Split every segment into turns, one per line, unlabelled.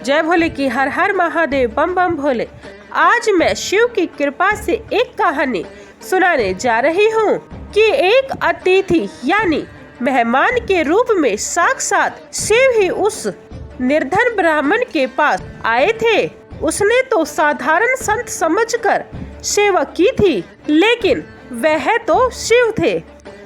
जय भोले की हर हर महादेव, बम बम भोले। आज मैं शिव की कृपा से एक कहानी सुनाने जा रही हूँ कि एक अतिथि यानी मेहमान के रूप में साक्षात शिव ही उस निर्धन ब्राह्मण के पास आए थे। उसने तो साधारण संत समझकर सेवा की थी, लेकिन वह तो शिव थे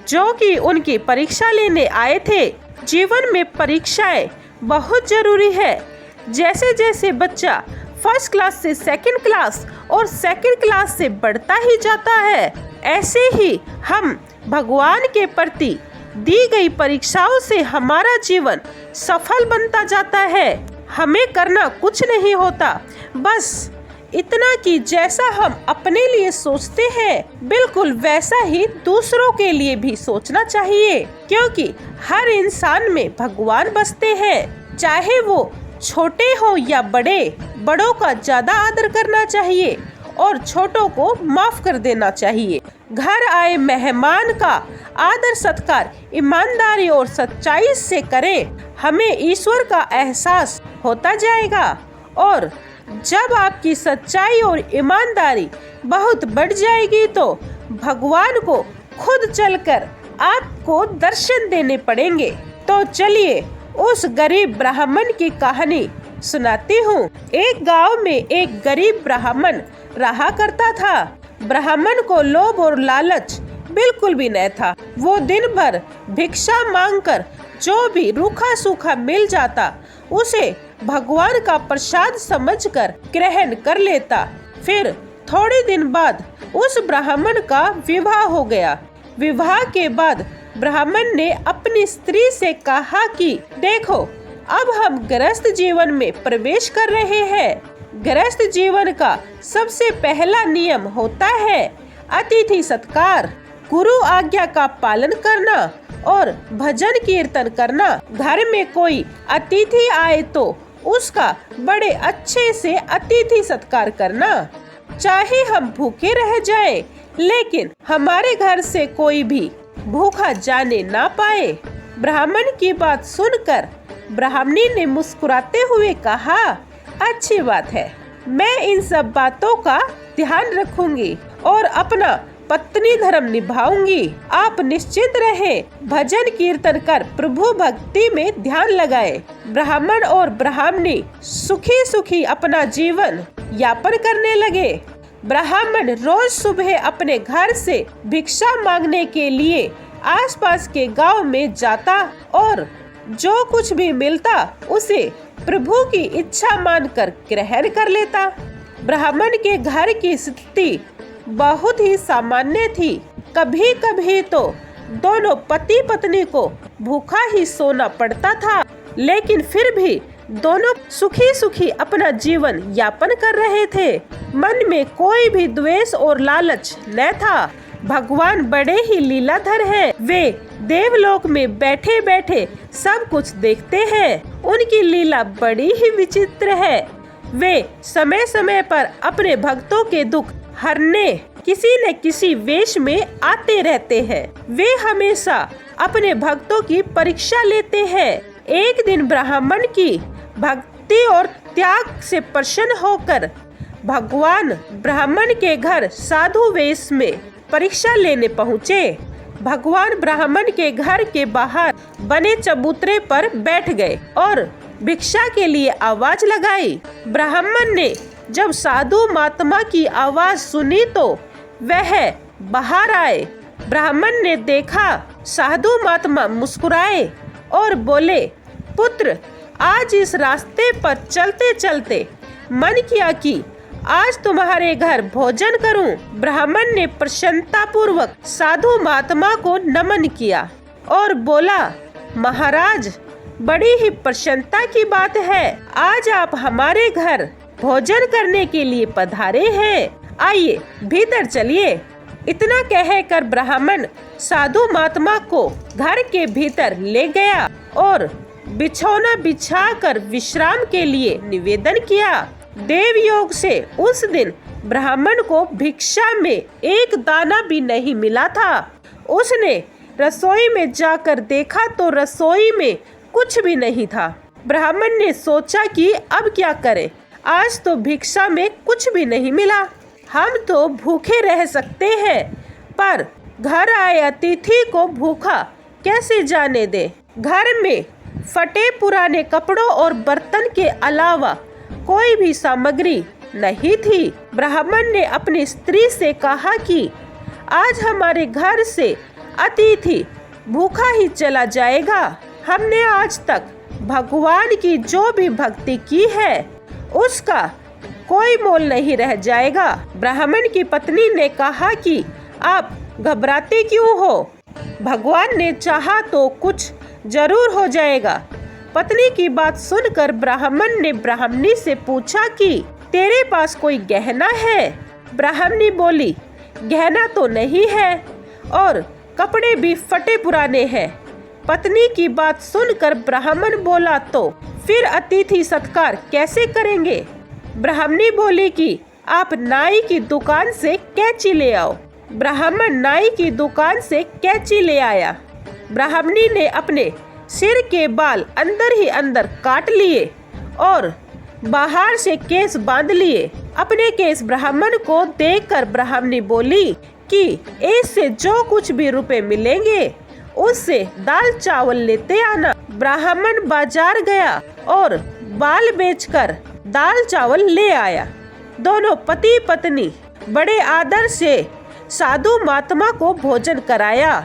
जो कि उनकी परीक्षा लेने आए थे। जीवन में परीक्षाएं बहुत जरूरी है। जैसे जैसे बच्चा फर्स्ट क्लास से सेकंड क्लास और सेकंड क्लास से बढ़ता ही जाता है, ऐसे ही हम भगवान के प्रति दी गई परीक्षाओं से हमारा जीवन सफल बनता जाता है। हमें करना कुछ नहीं होता, बस इतना कि जैसा हम अपने लिए सोचते हैं बिल्कुल वैसा ही दूसरों के लिए भी सोचना चाहिए, क्योंकि हर इंसान में भगवान बसते हैं। चाहे वो छोटे हो या बड़े, बड़ों का ज्यादा आदर करना चाहिए और छोटों को माफ कर देना चाहिए। घर आए मेहमान का आदर सत्कार ईमानदारी और सच्चाई से करें, हमें ईश्वर का एहसास होता जाएगा। और जब आपकी सच्चाई और ईमानदारी बहुत बढ़ जाएगी तो भगवान को खुद चलकर आपको दर्शन देने पड़ेंगे। तो चलिए उस गरीब ब्राह्मण की कहानी सुनाती हूँ। एक गांव में एक गरीब ब्राह्मण रहा करता था। ब्राह्मण को लोभ और लालच बिल्कुल भी न था। वो दिन भर भिक्षा मांगकर जो भी रूखा सूखा मिल जाता उसे भगवान का प्रसाद समझकर ग्रहण कर लेता। फिर थोड़े दिन बाद उस ब्राह्मण का विवाह हो गया। विवाह के बाद ब्राह्मण ने अपनी स्त्री से कहा कि देखो, अब हम गृहस्थ जीवन में प्रवेश कर रहे हैं। गृहस्थ जीवन का सबसे पहला नियम होता है अतिथि सत्कार, गुरु आज्ञा का पालन करना और भजन कीर्तन करना। घर में कोई अतिथि आए तो उसका बड़े अच्छे से अतिथि सत्कार करना। चाहे हम भूखे रह जाएं, लेकिन हमारे घर से कोई भी भूखा जाने ना पाए। ब्राह्मण की बात सुनकर ब्राह्मणी ने मुस्कुराते हुए कहा, अच्छी बात है, मैं इन सब बातों का ध्यान रखूंगी और अपना पत्नी धर्म निभाऊंगी। आप निश्चिंत रहे, भजन कीर्तन कर प्रभु भक्ति में ध्यान लगाए। ब्राह्मण और ब्राह्मणी सुखी सुखी अपना जीवन यापन करने लगे। ब्राह्मण रोज सुबह अपने घर से भिक्षा मांगने के लिए आसपास के गांव में जाता और जो कुछ भी मिलता उसे प्रभु की इच्छा मानकर ग्रहण कर लेता। ब्राह्मण के घर की स्थिति बहुत ही सामान्य थी। कभी कभी तो दोनों पति पत्नी को भूखा ही सोना पड़ता था, लेकिन फिर भी दोनों सुखी सुखी अपना जीवन यापन कर रहे थे। मन में कोई भी द्वेष और लालच न था। भगवान बड़े ही लीलाधर हैं। वे देवलोक में बैठे बैठे सब कुछ देखते हैं। उनकी लीला बड़ी ही विचित्र है। वे समय समय पर अपने भक्तों के दुख हरने किसी न किसी वेश में आते रहते हैं। वे हमेशा अपने भक्तों की परीक्षा लेते हैं। एक दिन ब्राह्मण की भक्ति और त्याग से प्रसन्न होकर भगवान ब्राह्मण के घर साधु वेश में परीक्षा लेने पहुँचे। भगवान ब्राह्मण के घर के बाहर बने चबूतरे पर बैठ गए और भिक्षा के लिए आवाज लगाई। ब्राह्मण ने जब साधु महात्मा की आवाज सुनी तो वह बाहर आए। ब्राह्मण ने देखा साधु महात्मा मुस्कुराए और बोले, पुत्र, आज इस रास्ते पर चलते चलते मन किया कि आज तुम्हारे घर भोजन करूं। ब्राह्मण ने प्रसन्नता पूर्वक साधु महात्मा को नमन किया और बोला, महाराज, बड़ी ही प्रसन्नता की बात है, आज आप हमारे घर भोजन करने के लिए पधारे हैं। आइए भीतर चलिए। इतना कहकर ब्राह्मण साधु महात्मा को घर के भीतर ले गया और बिछौना बिछाकर विश्राम के लिए निवेदन किया। देव योग से उस दिन ब्राह्मण को भिक्षा में एक दाना भी नहीं मिला था। उसने रसोई में जाकर देखा तो रसोई में कुछ भी नहीं था। ब्राह्मण ने सोचा कि अब क्या करें, आज तो भिक्षा में कुछ भी नहीं मिला, हम तो भूखे रह सकते हैं, पर घर आए अतिथि को भूखा कैसे जाने दे। घर में फटे पुराने कपड़ों और बर्तन के अलावा कोई भी सामग्री नहीं थी। ब्राह्मण ने अपनी स्त्री से कहा कि आज हमारे घर से अतिथि भूखा ही चला जाएगा। हमने आज तक भगवान की जो भी भक्ति की है उसका कोई मोल नहीं रह जाएगा। ब्राह्मण की पत्नी ने कहा कि आप घबराते क्यों हो, भगवान ने चाहा तो कुछ जरूर हो जाएगा। पत्नी की बात सुनकर ब्राह्मण ने ब्राह्मणी से पूछा कि तेरे पास कोई गहना है। ब्राह्मणी बोली, गहना तो नहीं है और कपड़े भी फटे पुराने हैं। पत्नी की बात सुनकर ब्राह्मण बोला, तो फिर अतिथि सत्कार कैसे करेंगे। ब्राह्मणी बोली कि आप नाई की दुकान से कैंची ले आओ। ब्राह्मण नाई की दुकान से कैंची ले आया। ब्राह्मणी ने अपने सिर के बाल अंदर ही अंदर काट लिए और बाहर से केस बांध लिए। अपने केस ब्राह्मण को देखकर ब्राह्मणी बोली कि इससे जो कुछ भी रुपए मिलेंगे उससे दाल चावल लेते आना। ब्राह्मण बाजार गया और बाल बेचकर दाल चावल ले आया। दोनों पति पत्नी बड़े आदर से साधु महात्मा को भोजन कराया।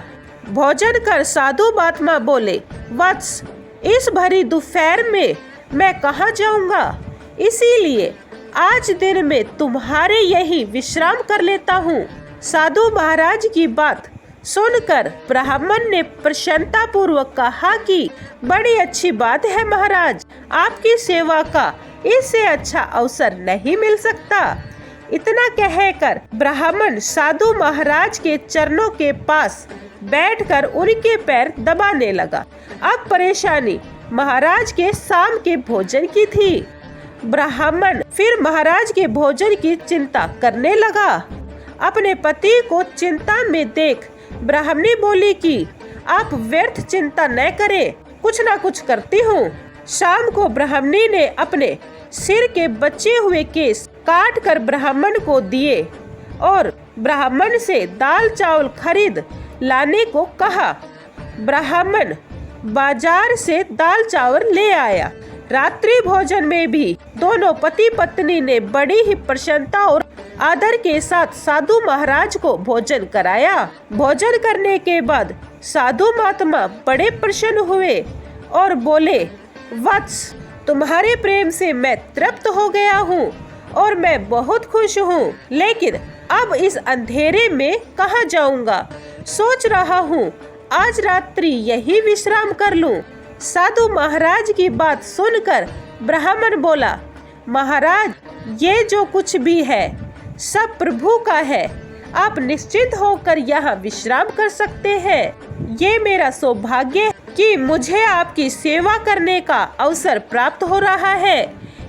भोजन कर साधु महात्मा बोले, वत्स, इस भरी दोपहर में मैं कहाँ जाऊंगा, इसीलिए आज दिन में तुम्हारे यही विश्राम कर लेता हूँ। साधु महाराज की बात सुनकर ब्राह्मण ने प्रसन्नता पूर्वक कहा कि बड़ी अच्छी बात है महाराज, आपकी सेवा का इससे अच्छा अवसर नहीं मिल सकता। इतना कहकर ब्राह्मण साधु महाराज के चरणों के पास बैठकर उनके पैर दबाने लगा। अब परेशानी महाराज के शाम के भोजन की थी। ब्राह्मण फिर महाराज के भोजन की चिंता करने लगा। अपने पति को चिंता में देख ब्राह्मणी बोली कि आप व्यर्थ चिंता न करें, कुछ ना कुछ करती हूँ। शाम को ब्राह्मणी ने अपने सिर के बचे हुए केस काट कर ब्राह्मण को दिए और ब्राह्मण से दाल चावल खरीद लाने को कहा। ब्राह्मण बाजार से दाल चावल ले आया। रात्रि भोजन में भी दोनों पति पत्नी ने बड़ी ही प्रसन्नता और आदर के साथ साधु महाराज को भोजन कराया। भोजन करने के बाद साधु महात्मा बड़े प्रसन्न हुए और बोले, वत्स, तुम्हारे प्रेम से मैं तृप्त हो गया हूँ और मैं बहुत खुश हूँ, लेकिन अब इस अंधेरे में कहाँ जाऊँगा। सोच रहा हूँ आज रात्रि यही विश्राम कर लूँ। साधु महाराज की बात सुनकर ब्राह्मण बोला, महाराज, ये जो कुछ भी है सब प्रभु का है, आप निश्चिंत होकर यहाँ विश्राम कर सकते हैं। ये मेरा सौभाग्य है कि मुझे आपकी सेवा करने का अवसर प्राप्त हो रहा है।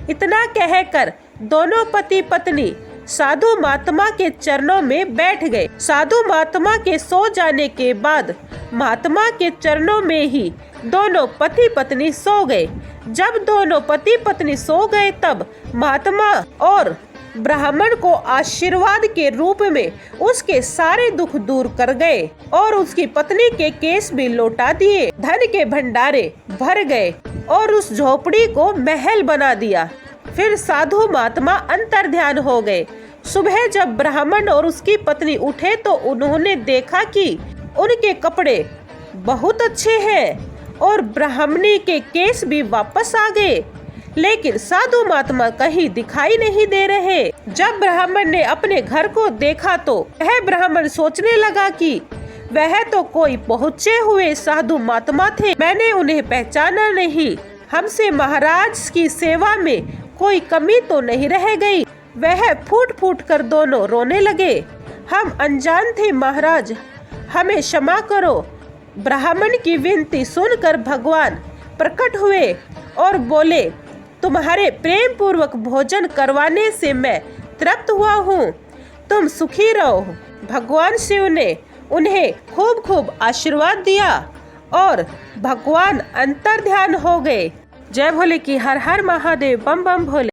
इतना कहकर दोनों पति पत्नी साधु महात्मा के चरणों में बैठ गए। साधु महात्मा के सो जाने के बाद महात्मा के चरणों में ही दोनों पति पत्नी सो गए। जब दोनों पति पत्नी सो गए तब महात्मा और ब्राह्मण को आशीर्वाद के रूप में उसके सारे दुख दूर कर गए और उसकी पत्नी के केस भी लौटा दिए। धन के भंडारे भर गए और उस झोपड़ी को महल बना दिया। फिर साधु महात्मा अंतर्ध्यान हो गए। सुबह जब ब्राह्मण और उसकी पत्नी उठे तो उन्होंने देखा कि उनके कपड़े बहुत अच्छे हैं और ब्राह्मणी के केस भी वापस आ गए, लेकिन साधु महात्मा कहीं दिखाई नहीं दे रहे। जब ब्राह्मण ने अपने घर को देखा तो वह ब्राह्मण सोचने लगा कि वह तो कोई पहुँचे हुए साधु महात्मा थे, मैंने उन्हें पहचाना नहीं। हमसे महाराज की सेवा में कोई कमी तो नहीं रह गई। वह फूट फूट कर दोनों रोने लगे। हम अनजान थे महाराज, हमें क्षमा करो। ब्राह्मण की विनती सुनकर भगवान प्रकट हुए और बोले, तुम्हारे प्रेम पूर्वक भोजन करवाने से मैं तृप्त हुआ हूँ, तुम सुखी रहो। भगवान शिव ने उन्हें खूब खूब आशीर्वाद दिया और भगवान अंतर्ध्यान हो गए। जय भोले की हर हर महादेव, बम बम भोले।